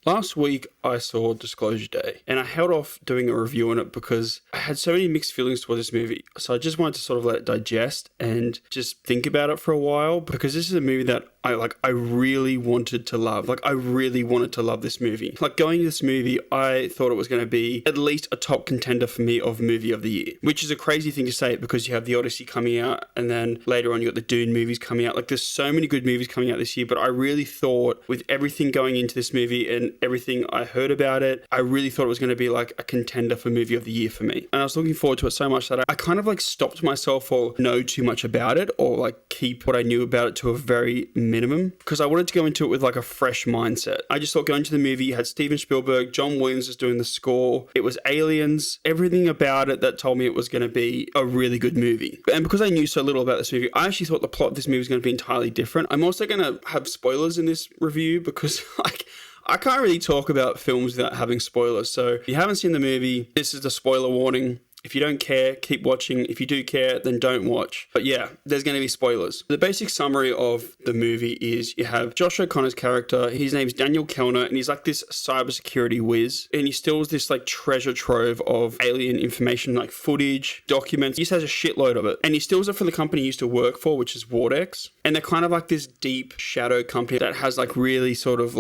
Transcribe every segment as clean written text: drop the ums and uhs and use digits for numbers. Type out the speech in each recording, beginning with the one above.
Last week, I saw Disclosure Day, and I held off doing a review on it because I had so many mixed feelings towards this movie. So I just wanted to sort of let it digest and just think about it for a while, because this is a movie that I really wanted to love. I really wanted to love this movie. Going to this movie, I thought it was going to be at least a top contender for me of movie of the year, which is a crazy thing to say because you have The Odyssey coming out, and then later on you got the Dune movies coming out. There's so many good movies coming out this year, but I really thought with everything going into this movie and everything I heard about it, I really thought it was going to be a contender for movie of the year for me. And I was looking forward to it so much that I kind of stopped myself or know too much about it, or keep what I knew about it to a very minimum, because I wanted to go into it with a fresh mindset. I just thought going to the movie, you had Steven Spielberg, John Williams was doing the score, it was aliens, everything about it that told me it was going to be a really good movie. And because I knew so little about this movie, I actually thought the plot of this movie was going to be entirely different. I'm also going to have spoilers in this review because I can't really talk about films without having spoilers. So if you haven't seen the movie, this is the spoiler warning. If you don't care, keep watching. If you do care, then don't watch. But yeah, there's going to be spoilers. The basic summary of the movie is you have Josh O'Connor's character. His name's Daniel Kellner, and he's this cybersecurity whiz. And he steals this treasure trove of alien information, footage, documents. He just has a shitload of it. And he steals it from the company he used to work for, which is Vortex. And they're kind of this deep shadow company that has really sort of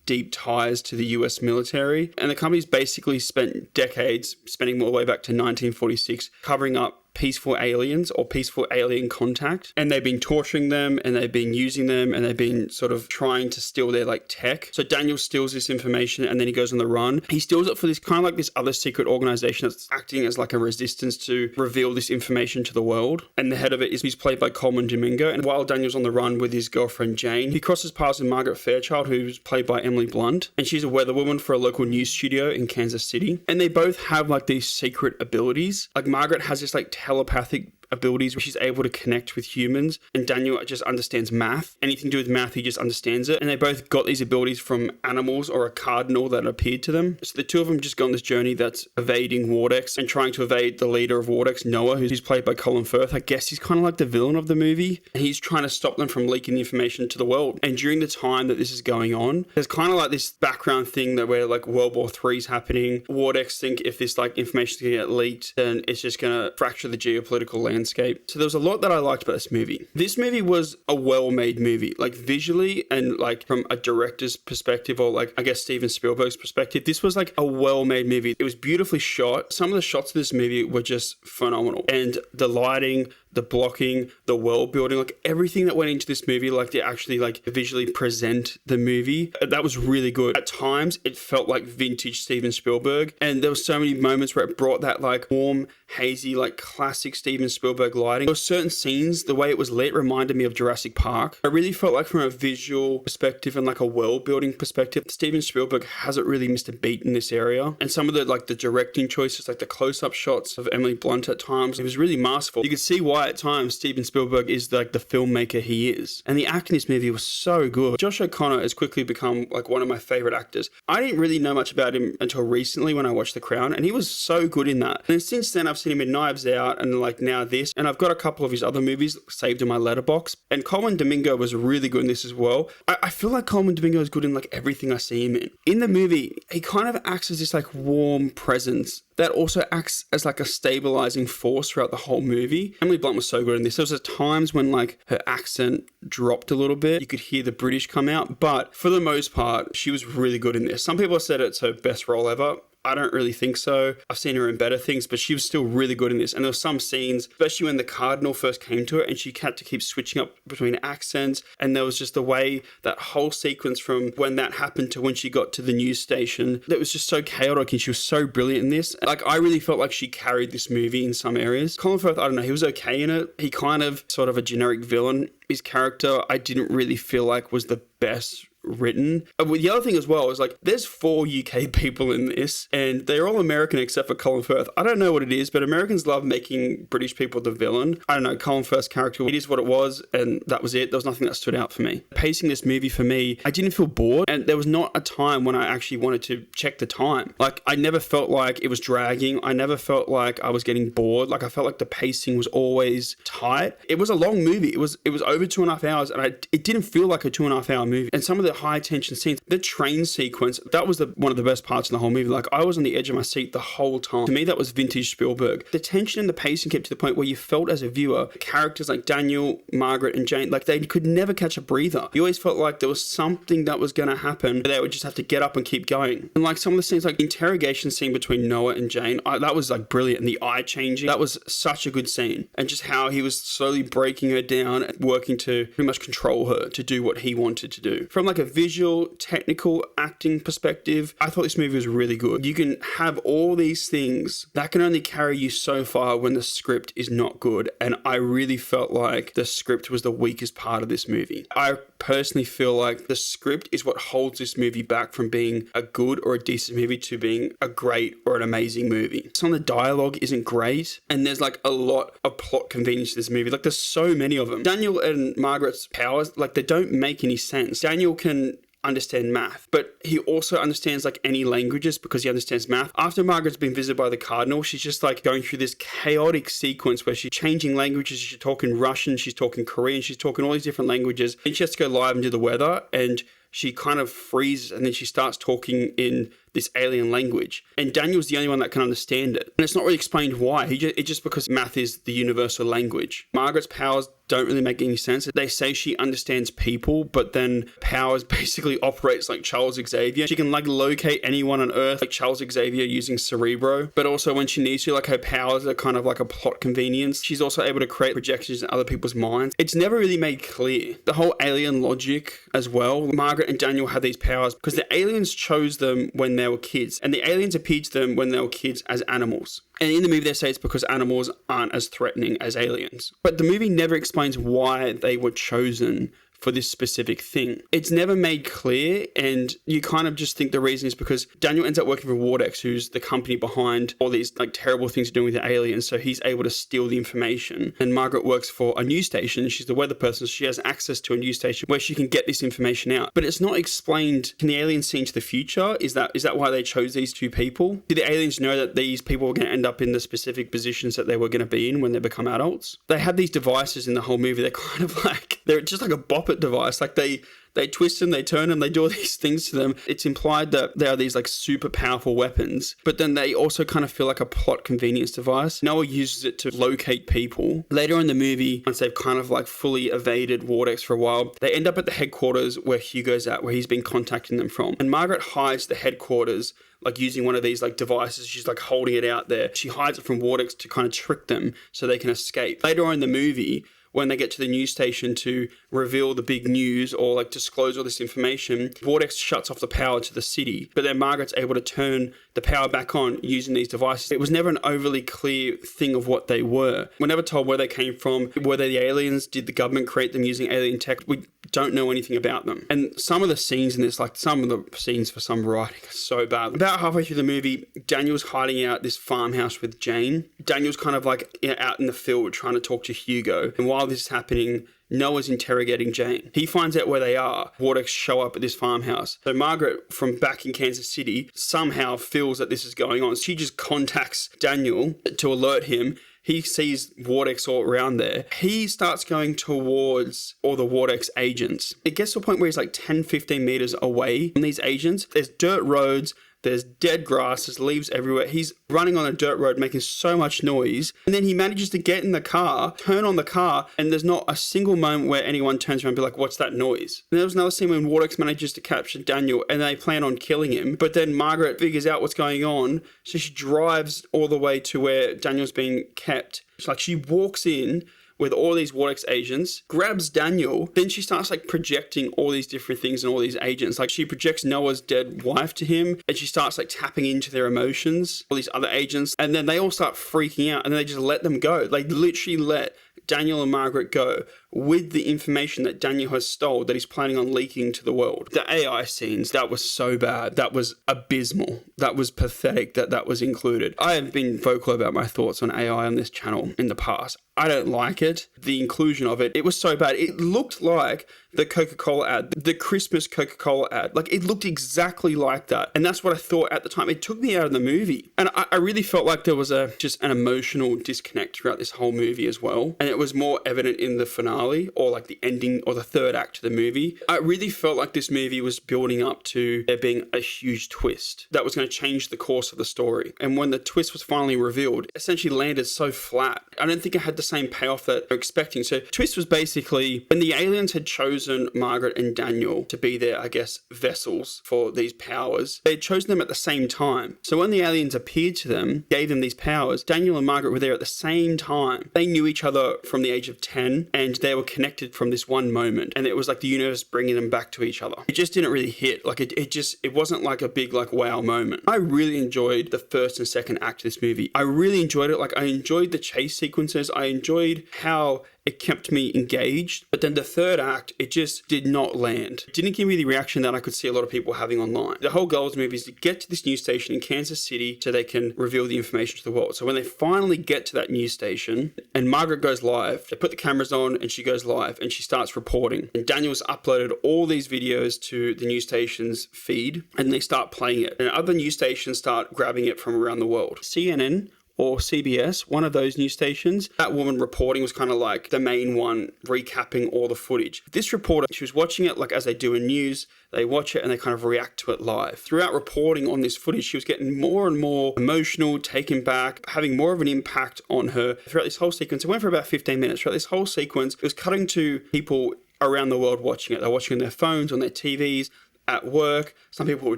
deep ties to the US military. And the company's basically spent decades, spending all the way back to 1946, covering up peaceful aliens or peaceful alien contact, and they've been torturing them, and they've been using them, and they've been sort of trying to steal their tech. So Daniel steals this information, and then he goes on the run. He steals it for this kind of this other secret organization that's acting as a resistance to reveal this information to the world. And the head of it he's played by Coleman Domingo. And while Daniel's on the run with his girlfriend Jane, he crosses paths with Margaret Fairchild, who's played by Emily Blunt, and she's a weatherwoman for a local news studio in Kansas City. And they both have these secret abilities. Margaret has this telepathic abilities where she's able to connect with humans, and Daniel just understands math. Anything to do with math, he just understands it. And they both got these abilities from animals or a cardinal that appeared to them. So the two of them just go on this journey that's evading Vortex and trying to evade the leader of Vortex, Noah, who's played by Colin Firth. I guess he's kind of the villain of the movie, and he's trying to stop them from leaking the information to the world. And during the time that this is going on, there's kind of this background thing that where World War III is happening. Vortex think if this information is going to get leaked, then it's just going to fracture the geopolitical landscape. So there was a lot that I liked about this movie. This movie was a well-made movie, visually and from a director's perspective, or I guess Steven Spielberg's perspective. This was a well-made movie. It was beautifully shot. Some of the shots of this movie were just phenomenal. And the lighting, the blocking, the world building, everything that went into this movie, to actually visually present the movie, that was really good. At times, it felt like vintage Steven Spielberg, and there were so many moments where it brought that warm, hazy, classic Steven Spielberg lighting. There were certain scenes, the way it was lit reminded me of Jurassic Park. I really felt from a visual perspective and a world building perspective, Steven Spielberg hasn't really missed a beat in this area. And some of the the directing choices, the close-up shots of Emily Blunt at times, it was really masterful. You could see why at times Steven Spielberg is the filmmaker he is. And the acting in this movie was so good. Josh O'Connor has quickly become one of my favorite actors. I didn't really know much about him until recently when I watched The Crown, and he was so good in that. And since then I've seen him in Knives Out and now this, and I've got a couple of his other movies saved in my letterbox. And Coleman Domingo was really good in this as well. I feel like Coleman Domingo is good in everything I see him in. In the movie, he kind of acts as this warm presence that also acts as a stabilizing force throughout the whole movie. Emily Blunt was so good in this. There was times when her accent dropped a little bit. You could hear the British come out, but for the most part, she was really good in this. Some people said it's her best role ever. I don't really think so. I've seen her in better things, but she was still really good in this. And there were some scenes, especially when the Cardinal first came to her and she had to keep switching up between accents. And there was just the way that whole sequence from when that happened to when she got to the news station, that was just so chaotic, and she was so brilliant in this. I really felt like she carried this movie in some areas. Colin Firth, I don't know, he was okay in it. He kind of sort of a generic villain. His character, I didn't really feel was the best written. The other thing as well is there's 4 UK people in this, and they're all American except for Colin Firth. I don't know what it is, but Americans love making British people the villain. I don't know, Colin Firth's character, it is what it was, and that was it. There was nothing that stood out for me. Pacing this movie for me, I didn't feel bored, and there was not a time when I actually wanted to check the time. I never felt like it was dragging. I never felt like I was getting bored. I felt like the pacing was always tight. It was a long movie. It was over 2.5 hours, and it didn't feel like a 2.5 hour movie. And some of the the high tension scenes. The train sequence, that was one of the best parts in the whole movie. Like, I was on the edge of my seat the whole time. To me, that was vintage Spielberg. The tension and the pacing kept to the point where you felt as a viewer, characters like Daniel, Margaret, and Jane, like, they could never catch a breather. You always felt like there was something that was going to happen, but they would just have to get up and keep going. And like some of the scenes, like the interrogation scene between Noah and Jane, that was like brilliant. And the eye changing, that was such a good scene. And just how he was slowly breaking her down, working to pretty much control her to do what he wanted to do. From like a visual, technical, acting perspective, I thought this movie was really good. You can have all these things that can only carry you so far when the script is not good. And I really felt like the script was the weakest part of this movie. I personally feel like the script is what holds this movie back from being a good or a decent movie to being a great or an amazing movie. Some of the dialogue isn't great, and there's like a lot of plot convenience to this movie. Like, there's so many of them. Daniel and Margaret's powers, like, they don't make any sense. Daniel can understand math, but he also understands like any languages because he understands math. After Margaret's been visited by the cardinal, she's just like going through this chaotic sequence where she's changing languages. She's talking Russian, she's talking Korean, she's talking all these different languages. Then she has to go live and do the weather, and she kind of freezes, and then she starts talking in this alien language. And Daniel's the only one that can understand it. And it's not really explained why. It's just because math is the universal language. Margaret's powers don't really make any sense. They say she understands people, but then powers basically operates like Charles Xavier. She can like locate anyone on Earth like Charles Xavier using Cerebro. But also when she needs to, like, her powers are kind of like a plot convenience. She's also able to create projections in other people's minds. It's never really made clear. The whole alien logic as well. Margaret and Daniel have these powers because the aliens chose them when they were kids, and the aliens appeared to them when they were kids as animals. And in the movie they say it's because animals aren't as threatening as aliens. But the movie never explains why they were chosen for this specific thing. It's never made clear, and you kind of just think the reason is because Daniel ends up working for Vortex, who's the company behind all these like terrible things doing with the aliens, so he's able to steal the information. And Margaret works for a news station. She's the weather person, so she has access to a news station where she can get this information out. But it's not explained. Can the aliens see into the future? Is that why they chose these two people? Did the aliens know that these people were going to end up in the specific positions that they were going to be in when they become adults? They have these devices in the whole movie. They're kind of like, they're just like a bop device. Like they twist them, they turn them, they do all these things to them. It's implied that they are these like super powerful weapons, but then they also kind of feel like a plot convenience device. Noah uses it to locate people. Later in the movie, once they've kind of like fully evaded Vortex for a while, they end up at the headquarters where Hugo's at, where he's been contacting them from. And Margaret hides the headquarters like using one of these like devices. She's like holding it out there. She hides it from Vortex to kind of trick them so they can escape. Later on in the movie, when they get to the news station to reveal the big news or like disclose all this information, Vortex shuts off the power to the city, but then Margaret's able to turn the power back on using these devices. It was never an overly clear thing of what they were. We're never told where they came from. Were they the aliens? Did the government create them using alien tech? We don't know anything about them. And some of the scenes in this, like some of the scenes for some writing are so bad. About halfway through the movie, Daniel's hiding out this farmhouse with Jane. Daniel's kind of like out in the field trying to talk to Hugo. And while this is happening, Noah's interrogating Jane. He finds out where they are. Vortex show up at this farmhouse. So Margaret, from back in Kansas City, somehow feels that this is going on. She just contacts Daniel to alert him. He sees Vortex all around there. He starts going towards all the Vortex agents. It gets to a point where he's like 10, 15 meters away from these agents. There's dirt roads. There's dead grass, there's leaves everywhere. He's running on a dirt road making so much noise. And then he manages to get in the car, turn on the car, and there's not a single moment where anyone turns around and be like, what's that noise? And there was another scene when Vortex manages to capture Daniel and they plan on killing him. But then Margaret figures out what's going on. So she drives all the way to where Daniel's being kept. It's like she walks in with all these Vortex agents, grabs Daniel, then she starts like projecting all these different things and all these agents. Like she projects Noah's dead wife to him and she starts like tapping into their emotions, all these other agents, and then they all start freaking out and then they just let them go. Like literally let Daniel and Margaret go with the information that Daniel has stole that he's planning on leaking to the world. The AI scenes, that was so bad. That was abysmal. That was pathetic that was included. I have been vocal about my thoughts on AI on this channel in the past. I don't like it. The inclusion of it was so bad. It looked like the Coca-Cola ad, the Christmas Coca-Cola ad. Like it looked exactly like that. And that's what I thought at the time. It took me out of the movie. And I really felt like there was just an emotional disconnect throughout this whole movie as well. and it was more evident in the finale, or like the ending or the third act of the movie. I really felt like this movie was building up to there being a huge twist that was going to change the course of the story. And when the twist was finally revealed, it essentially landed so flat. I don't think it had the same payoff that they're expecting. So twist was basically when the aliens had chosen Margaret and Daniel to be their, I guess, vessels for these powers, they had chosen them at the same time. So when the aliens appeared to them, gave them these powers, Daniel and Margaret were there at the same time. They knew each other from the age of 10, and they were connected from this one moment. And it was like the universe bringing them back to each other. It just didn't really hit. Like it wasn't like a big like wow moment. I really enjoyed the first and second act of this movie. I really enjoyed it. Like I enjoyed the chase sequences. I enjoyed how it kept me engaged. But then the third act, it just did not land. It didn't give me the reaction that I could see a lot of people having online. The whole goal of the movie is to get to this news station in Kansas City so they can reveal the information to the world. So when they finally get to that news station and Margaret goes live, they put the cameras on and she goes live and she starts reporting. And Daniel's uploaded all these videos to the news station's feed and they start playing it. And other news stations start grabbing it from around the world. CNN or CBS, one of those news stations, that woman reporting was kind of like the main one recapping all the footage. This reporter, she was watching it like as they do in news, they watch it and they kind of react to it live. Throughout reporting on this footage, she was getting more and more emotional, taken back, having more of an impact on her throughout this whole sequence. It went for about 15 minutes. Throughout this whole sequence, it was cutting to people around the world watching it. They're watching on their phones, on their TVs, at work. Some people were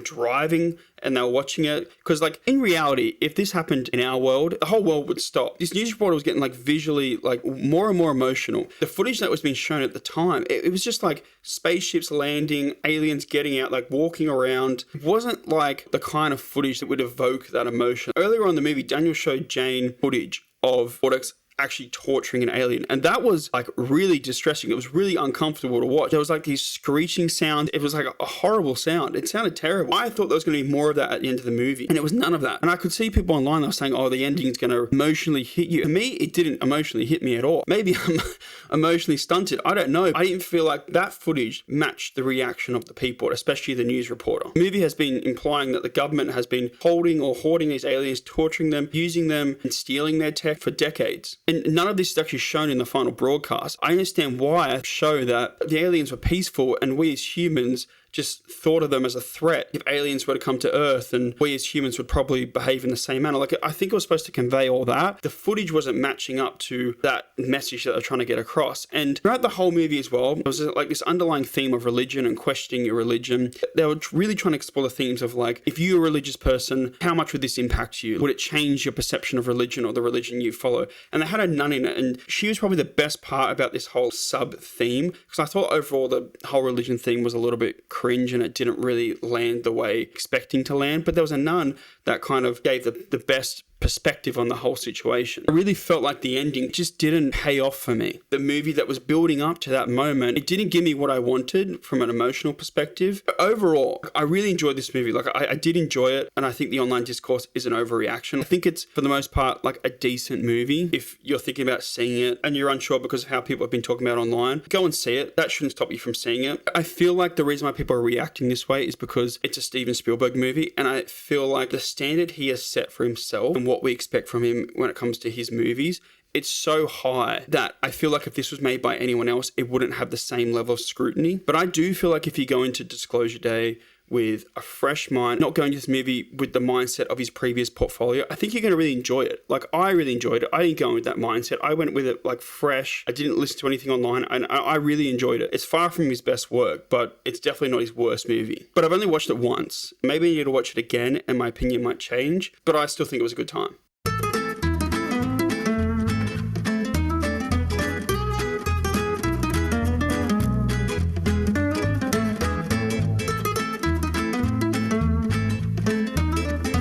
driving and they were watching it. Because like in reality, if this happened in our world, the whole world would stop. This news reporter was getting like visually like more and more emotional. The footage that was being shown at the time, it was just like spaceships landing, aliens getting out, like walking around. It wasn't like the kind of footage that would evoke that emotion. Earlier on in the movie, Daniel showed Jane footage of Vortex actually torturing an alien, and that was like really distressing. It was really uncomfortable to watch. There was like these screeching sounds. It was like a horrible sound. It sounded terrible. I thought there was going to be more of that at the end of the movie, and it was none of that. And I could see people online that were saying, oh, the ending's going to emotionally hit you. For me, it didn't emotionally hit me at all. Maybe I'm emotionally stunted. I don't know. I didn't feel like that footage matched the reaction of the people, especially the news reporter. The movie has been implying that the government has been holding or hoarding these aliens, torturing them, using them, and stealing their tech for decades. And none of this is actually shown in the final broadcast. I understand why I show that the aliens were peaceful and we as humans just thought of them as a threat. If aliens were to come to Earth, and we as humans would probably behave in the same manner. Like, I think it was supposed to convey all that. The footage wasn't matching up to that message that they're trying to get across. And throughout the whole movie as well, there was like this underlying theme of religion and questioning your religion. They were really trying to explore the themes of like, if you're a religious person, how much would this impact you? Would it change your perception of religion or the religion you follow? And they had a nun in it, and she was probably the best part about this whole sub-theme, because I thought overall the whole religion theme was a little bit cringe and it didn't really land the way expecting to land. But there was a nun that kind of gave the best perspective on the whole situation. I really felt like the ending just didn't pay off for me. The movie that was building up to that moment, it didn't give me what I wanted from an emotional perspective. But overall, I really enjoyed this movie. Like I did enjoy it, and I think the online discourse is an overreaction. I think it's, for the most part, like a decent movie. If you're thinking about seeing it and you're unsure because of how people have been talking about it online, go and see it. That shouldn't stop you from seeing it. I feel like the reason why people are reacting this way is because it's a Steven Spielberg movie, and I feel like the standard he has set for himself and what we expect from him when it comes to his movies, it's so high that I feel like if this was made by anyone else, it wouldn't have the same level of scrutiny. But I do feel like if you go into Disclosure Day with a fresh mind, not going to this movie with the mindset of his previous portfolio, I think you're going to really enjoy it. Like, I really enjoyed it. I didn't go in with that mindset. I went with it like fresh. I didn't listen to anything online, and I really enjoyed it. It's far from his best work, but it's definitely not his worst movie. But I've only watched it once. Maybe I need to watch it again and my opinion might change, but I still think it was a good time.